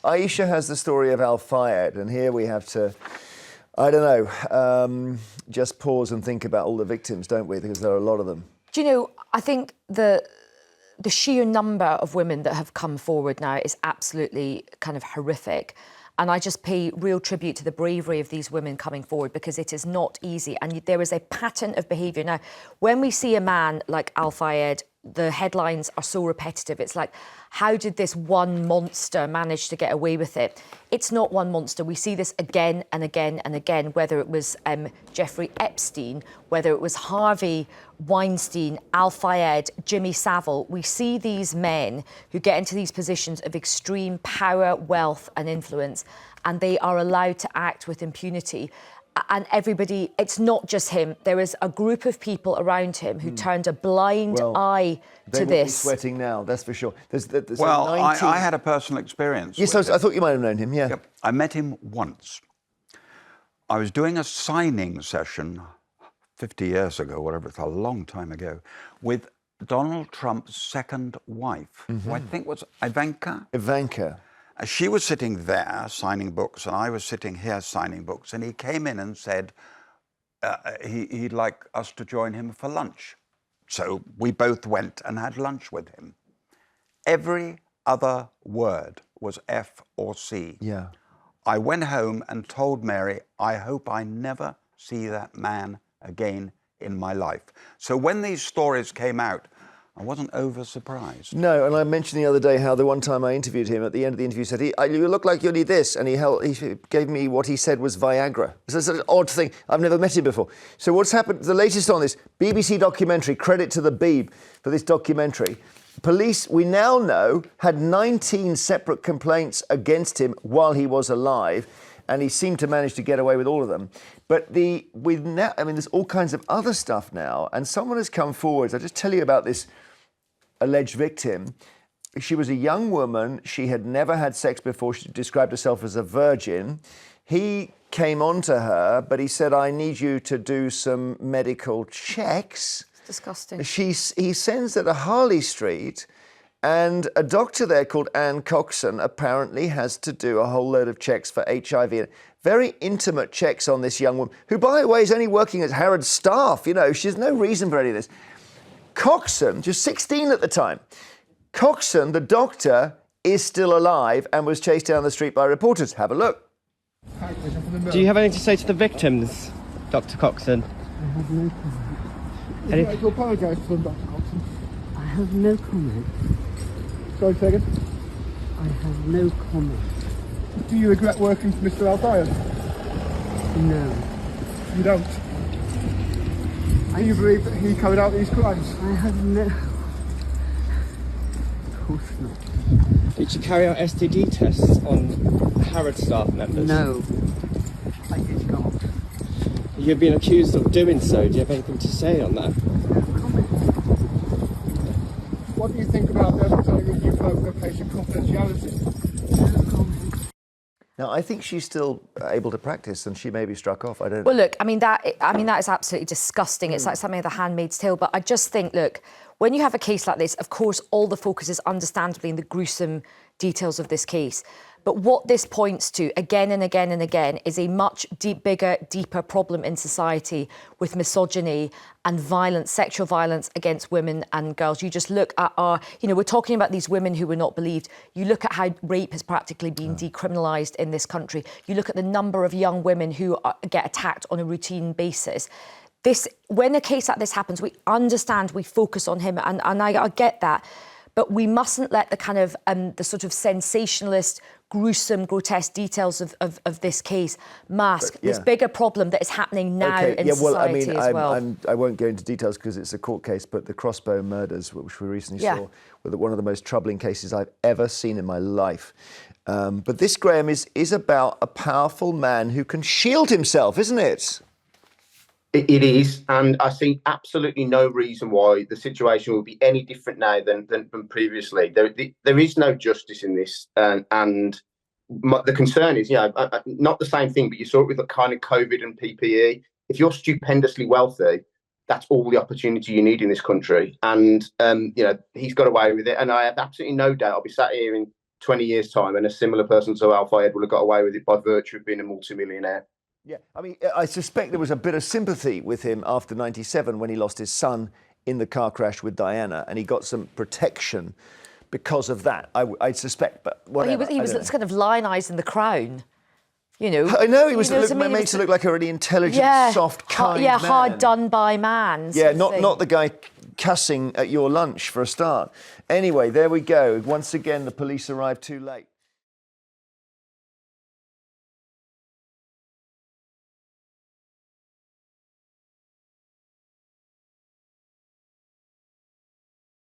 Aisha has the story of Al-Fayed, and here we have to, I don't know, just pause and think about all the victims, don't we? Because there are a lot of them. Do you know, I think the sheer number of women that have come forward now is absolutely kind of horrific. And I just pay real tribute to the bravery of these women coming forward, because it is not easy. And there is a pattern of behaviour. Now, when we see a man like Al-Fayed, the headlines are so repetitive. It's like, how did this one monster manage to get away with it? It's not one monster. We see this again and again and again, whether it was Jeffrey Epstein, whether it was Harvey Weinstein, Al-Fayed, Jimmy Savile. We see these men who get into these positions of extreme power, wealth and influence, and they are allowed to act with impunity. And everybody, it's not just him. There is a group of people around him who turned a blind eye to this. They will be sweating now, that's for sure. There's well, 19... I had a personal experience. Yes, I thought you might have known him, yeah. Yep. I met him once. I was doing a signing session 50 years ago, whatever, it's a long time ago, with Donald Trump's second wife, who I think was Ivanka. Ivanka. She was sitting there signing books, and I was sitting here signing books, and he came in and said he'd like us to join him for lunch. So we both went and had lunch with him. Every other word was F or C. Yeah. I went home and told Mary, I hope I never see that man again in my life. So when these stories came out, I wasn't over surprised. No, and I mentioned the other day how the one time I interviewed him, at the end of the interview, said, you look like you need this. And he gave me what he said was Viagra. It's an odd thing. I've never met him before. So what's happened, the latest on this, BBC documentary, credit to the Beeb for this documentary. Police, we now know, had 19 separate complaints against him while he was alive, and he seemed to manage to get away with all of them. But there's all kinds of other stuff now, and someone has come forward. I'll just tell you about this alleged victim. She was a young woman. She had never had sex before. She described herself as a virgin. He came on to her, but he said, I need you to do some medical checks. Disgusting. He sends her to Harley Street, and a doctor there called Anne Coxon apparently has to do a whole load of checks for HIV. Very intimate checks on this young woman, who, by the way, is only working as Harrods staff. You know, she has no reason for any of this. Coxon, just 16 at the time, Coxon, the doctor, is still alive and was chased down the street by reporters. Have a look. Do you have anything to say to the victims, Dr. Coxon? I have no comment. Would you like to apologise to them, Dr. Coxon? I have no comment. Sorry, say again? I have no comment. Do you regret working for Mr. Al-Fayed? No. You don't? Do you believe that he carried out these crimes? I have no... Of course not. Did you carry out STD tests on Harrods staff members? No. I did not. You've been accused of doing so. Do you have anything to say on that? No comment. What do you think about them telling you for patient confidentiality? No comment. Now, I think she's still able to practice, and she may be struck off. I don't. Well, look, I mean that is absolutely disgusting. It's like something of the Handmaid's Tale. But I just think, look, when you have a case like this, of course, all the focus is understandably in the gruesome details of this case. But what this points to again and again and again is a much bigger, deeper problem in society with misogyny and violence, sexual violence against women and girls. You just look at we're talking about these women who were not believed. You look at how rape has practically been decriminalised in this country. You look at the number of young women who get attacked on a routine basis. When a case like this happens, we understand, we focus on him, and I get that. But we mustn't let the kind of the sort of sensationalist, gruesome, grotesque details of this case mask this bigger problem that is happening now in society as well. I won't go into details because it's a court case, but the Crossbow murders, which we recently saw, were one of the most troubling cases I've ever seen in my life. But this, Graham, is about a powerful man who can shield himself, isn't it? It is, and I see absolutely no reason why the situation will be any different now than previously. There is no justice in this, and the concern is, not the same thing, but you saw it with the kind of COVID and PPE. If you're stupendously wealthy, that's all the opportunity you need in this country, and he's got away with it. And I have absolutely no doubt I'll be sat here in 20 years' time, and a similar person to Al-Fayed will have got away with it by virtue of being a multimillionaire. Yeah, I mean, I suspect there was a bit of sympathy with him after '97 when he lost his son in the car crash with Diana, and he got some protection because of that. I suspect, but whatever. Well, he was kind of lionising the Crown. You know, I know he was made to look like a really intelligent, soft, kind man. hard done by man. Yeah, not the guy cussing at your lunch for a start. Anyway, there we go. Once again, the police arrived too late.